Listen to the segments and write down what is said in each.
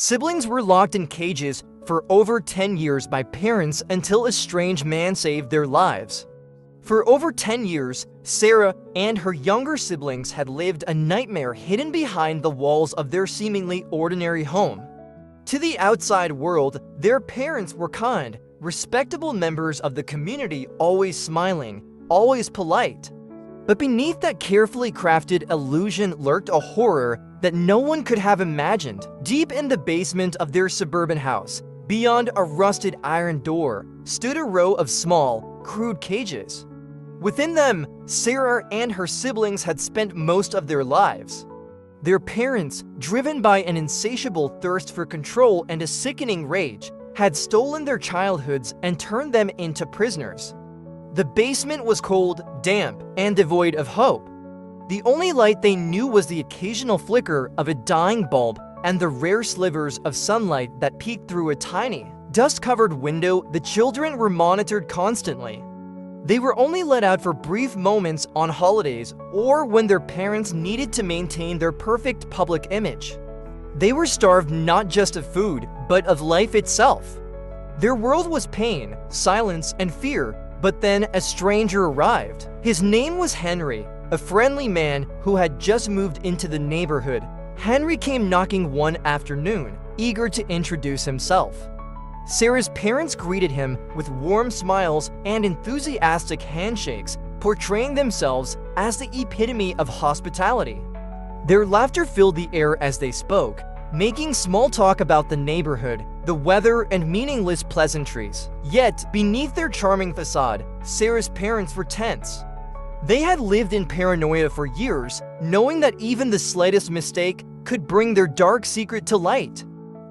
Siblings were locked in cages for over 10 years by parents until a strange man saved their lives. For over 10 years, Sarah and her younger siblings had lived a nightmare hidden behind the walls of their seemingly ordinary home. To the outside world, their parents were kind, respectable members of the community, always smiling, always polite. But beneath that carefully crafted illusion lurked a horror that no one could have imagined. Deep in the basement of their suburban house, beyond a rusted iron door, stood a row of small, crude cages. Within them, Sarah and her siblings had spent most of their lives. Their parents, driven by an insatiable thirst for control and a sickening rage, had stolen their childhoods and turned them into prisoners. The basement was cold, damp, and devoid of hope. The only light they knew was the occasional flicker of a dying bulb and the rare slivers of sunlight that peeked through a tiny, dust-covered window. The children were monitored constantly. They were only let out for brief moments on holidays or when their parents needed to maintain their perfect public image. They were starved not just of food, but of life itself. Their world was pain, silence, and fear, but then a stranger arrived. His name was Henry, a friendly man who had just moved into the neighborhood. Henry came knocking one afternoon, eager to introduce himself. Sarah's parents greeted him with warm smiles and enthusiastic handshakes, portraying themselves as the epitome of hospitality. Their laughter filled the air as they spoke, making small talk about the neighborhood, the weather, and meaningless pleasantries. Yet, beneath their charming facade, Sarah's parents were tense. They had lived in paranoia for years, knowing that even the slightest mistake could bring their dark secret to light.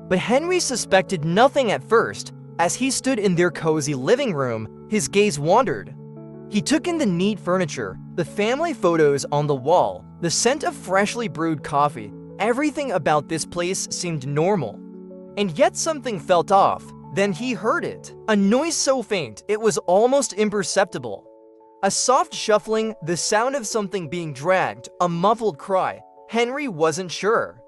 But Henry suspected nothing at first. As he stood in their cozy living room, his gaze wandered. He took in the neat furniture, the family photos on the wall, the scent of freshly brewed coffee. Everything about this place seemed normal. And yet something felt off. Then he heard it. A noise so faint it was almost imperceptible. A soft shuffling, the sound of something being dragged, a muffled cry. Henry wasn't sure.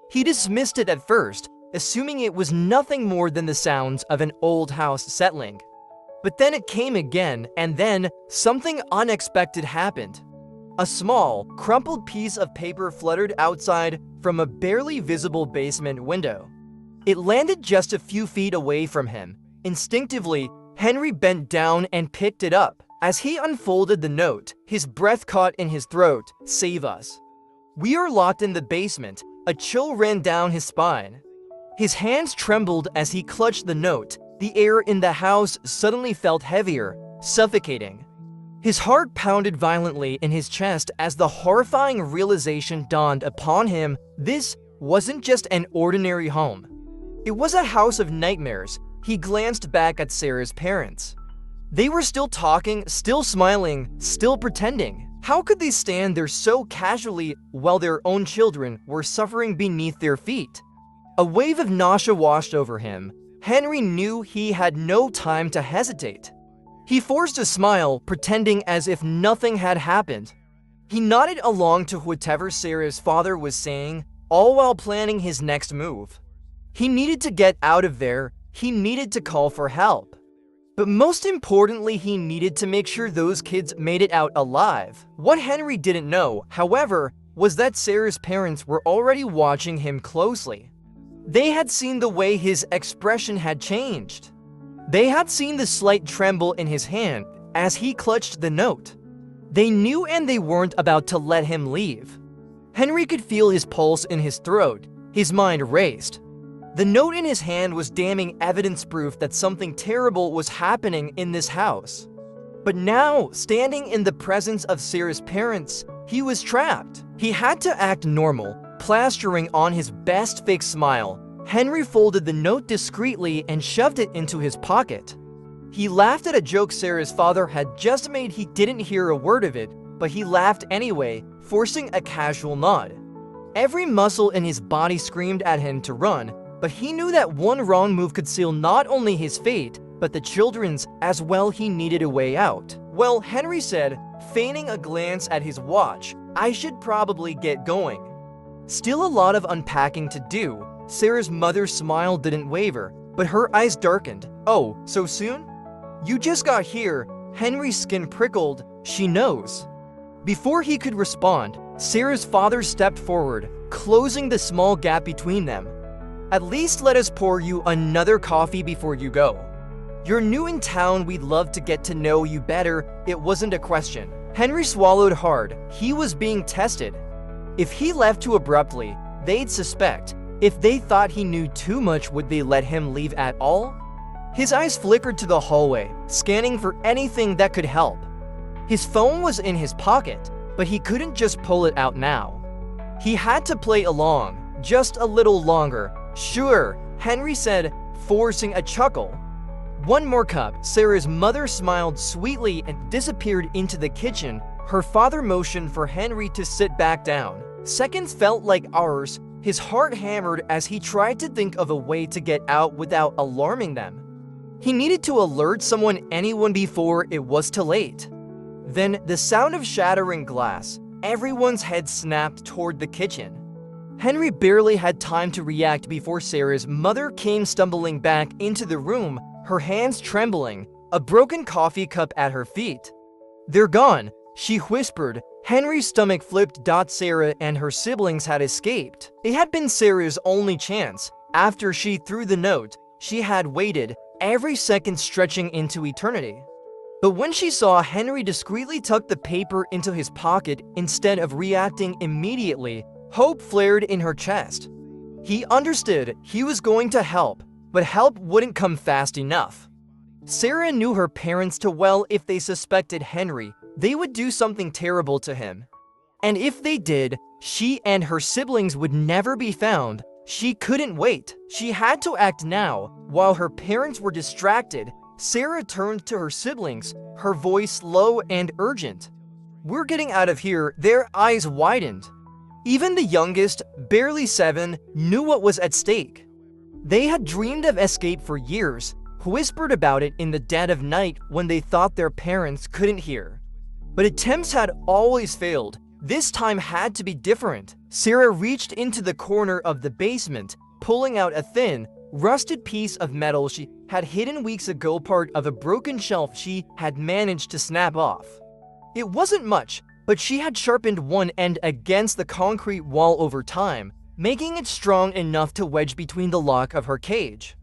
He dismissed it at first, assuming it was nothing more than the sounds of an old house settling. But then it came again, and then something unexpected happened. A small, crumpled piece of paper fluttered outside from a barely visible basement window. It landed just a few feet away from him. Instinctively, Henry bent down and picked it up. As he unfolded the note, his breath caught in his throat. "Save us. We are locked in the basement." A chill ran down his spine. His hands trembled as he clutched the note. The air in the house suddenly felt heavier, suffocating. His heart pounded violently in his chest as the horrifying realization dawned upon him. This wasn't just an ordinary home. It was a house of nightmares. He glanced back at Sarah's parents. They were still talking, still smiling, still pretending. How could they stand there so casually while their own children were suffering beneath their feet? A wave of nausea washed over him. Henry knew he had no time to hesitate. He forced a smile, pretending as if nothing had happened. He nodded along to whatever Sarah's father was saying, all while planning his next move. He needed to get out of there. He needed to call for help. But most importantly, he needed to make sure those kids made it out alive. What Henry didn't know, however, was that Sarah's parents were already watching him closely. They had seen the way his expression had changed. They had seen the slight tremble in his hand as he clutched the note. They knew, and they weren't about to let him leave. Henry could feel his pulse in his throat. His mind raced. The note in his hand was damning evidence proof that something terrible was happening in this house. But now, standing in the presence of Sarah's parents, he was trapped. He had to act normal, plastering on his best fake smile. Henry folded the note discreetly and shoved it into his pocket. He laughed at a joke Sarah's father had just made. He didn't hear a word of it, but he laughed anyway, forcing a casual nod. Every muscle in his body screamed at him to run, but he knew that one wrong move could seal not only his fate, but the children's as well. He needed a way out. "Well," Henry said, feigning a glance at his watch, "I should probably get going." Still a lot of unpacking to do. Sarah's mother's smile didn't waver, but her eyes darkened. "Oh, so soon? You just got here." Henry's skin prickled. "She knows." Before he could respond, Sarah's father stepped forward, closing the small gap between them. "At least let us pour you another coffee before you go. You're new in town, we'd love to get to know you better." It wasn't a question. Henry swallowed hard. He was being tested. If he left too abruptly, they'd suspect. If they thought he knew too much, would they let him leave at all? His eyes flickered to the hallway, scanning for anything that could help. His phone was in his pocket, but he couldn't just pull it out now. He had to play along, just a little longer. "Sure," Henry said, forcing a chuckle. One more cup. Sarah's mother smiled sweetly and disappeared into the kitchen. Her father motioned for Henry to sit back down. Seconds felt like hours. His heart hammered as he tried to think of a way to get out without alarming them. He needed to alert anyone before it was too late. Then the sound of shattering glass. Everyone's head snapped toward the kitchen. Henry barely had time to react before Sarah's mother came stumbling back into the room, her hands trembling, a broken coffee cup at her feet. "They're gone," she whispered. Henry's stomach flipped. Sarah and her siblings had escaped. It had been Sarah's only chance. After she threw the note, she had waited, every second stretching into eternity. But when she saw Henry discreetly tuck the paper into his pocket instead of reacting immediately, hope flared in her chest. He understood he was going to help, but help wouldn't come fast enough. Sarah knew her parents too well. If they suspected Henry, they would do something terrible to him. And if they did, she and her siblings would never be found. She couldn't wait. She had to act now. While her parents were distracted, Sarah turned to her siblings, her voice low and urgent. "We're getting out of here." Their eyes widened. Even the youngest, barely 7, knew what was at stake. They had dreamed of escape for years, whispered about it in the dead of night when they thought their parents couldn't hear. But attempts had always failed. This time had to be different. Sarah reached into the corner of the basement, pulling out a thin, rusted piece of metal she had hidden weeks ago, part of a broken shelf she had managed to snap off. It wasn't much, but she had sharpened one end against the concrete wall over time, making it strong enough to wedge between the lock of her cage.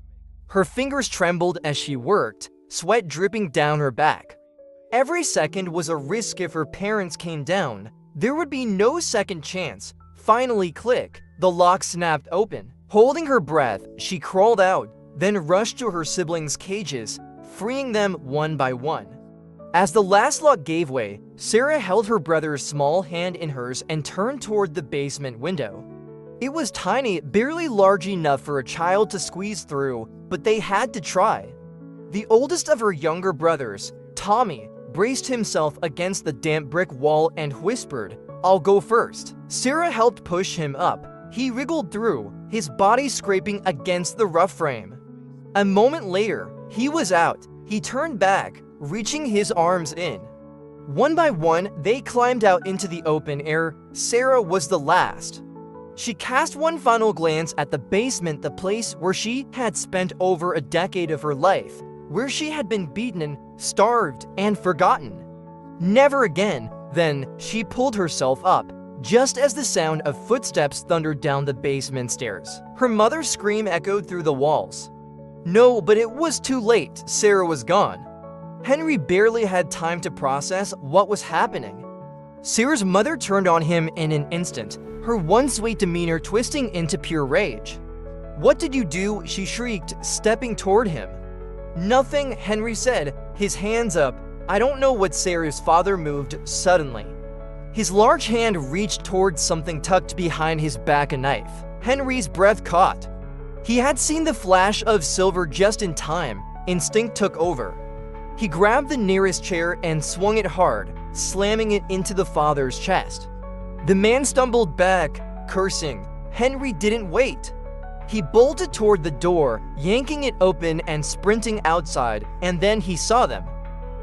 Her fingers trembled as she worked, sweat dripping down her back. Every second was a risk. If her parents came down, there would be no second chance. Finally, click, the lock snapped open. Holding her breath, she crawled out, then rushed to her siblings' cages, freeing them one by one. As the last lock gave way, Sarah held her brother's small hand in hers and turned toward the basement window. It was tiny, barely large enough for a child to squeeze through, but they had to try. The oldest of her younger brothers, Tommy, braced himself against the damp brick wall and whispered, "I'll go first." Sarah helped push him up. He wriggled through, his body scraping against the rough frame. A moment later, he was out. He turned back, reaching his arms in. One by one, they climbed out into the open air. Sarah was the last. She cast one final glance at the basement, the place where she had spent over a decade of her life, where she had been beaten, starved, and forgotten. Never again. Then, she pulled herself up, just as the sound of footsteps thundered down the basement stairs. Her mother's scream echoed through the walls. No, but it was too late. Sarah was gone. Henry barely had time to process what was happening. Sarah's mother turned on him in an instant, her once sweet demeanor twisting into pure rage. "What did you do?" she shrieked, stepping toward him. "Nothing," Henry said, his hands up. "I don't know what." Sarah's father moved suddenly. His large hand reached towards something tucked behind his back, a knife. Henry's breath caught. He had seen the flash of silver just in time. Instinct took over. He grabbed the nearest chair and swung it hard, slamming it into the father's chest. The man stumbled back, cursing. Henry didn't wait. He bolted toward the door, yanking it open and sprinting outside, and then he saw them.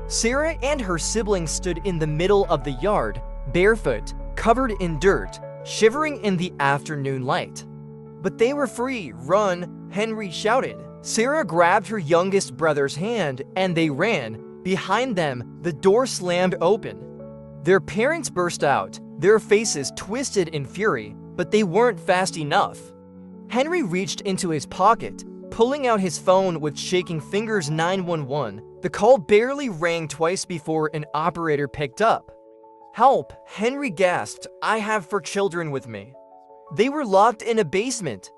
Sarah and her siblings stood in the middle of the yard, barefoot, covered in dirt, shivering in the afternoon light. But they were free. Run, Henry shouted. Sarah grabbed her youngest brother's hand and they ran. Behind them, the door slammed open. Their parents burst out, their faces twisted in fury, but they weren't fast enough. Henry reached into his pocket, pulling out his phone with shaking fingers. 911. The call barely rang twice before an operator picked up. Help, Henry gasped. I have 4 children with me. They were locked in a basement.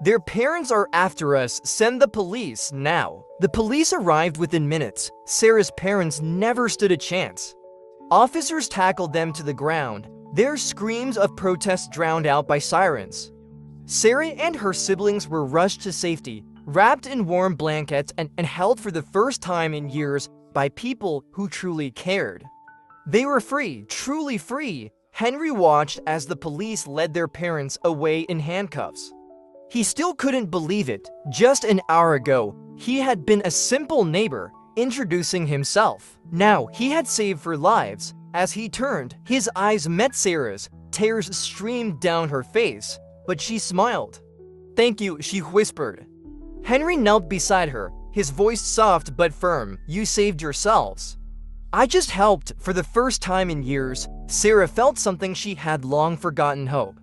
Their parents are after us. Send the police now. The police arrived within minutes. Sarah's parents never stood a chance. Officers tackled them to the ground, their screams of protest drowned out by sirens. Sarah and her siblings were rushed to safety, wrapped in warm blankets and held for the first time in years by people who truly cared. They were free, truly free. Henry watched as the police led their parents away in handcuffs. He still couldn't believe it. Just an hour ago, he had been a simple neighbor, introducing himself. Now, he had saved 4 lives. As he turned, his eyes met Sarah's. Tears streamed down her face, but she smiled. Thank you, she whispered. Henry knelt beside her, his voice soft but firm. You saved yourselves. I just helped. For the first time in years, Sarah felt something she had long forgotten: hope.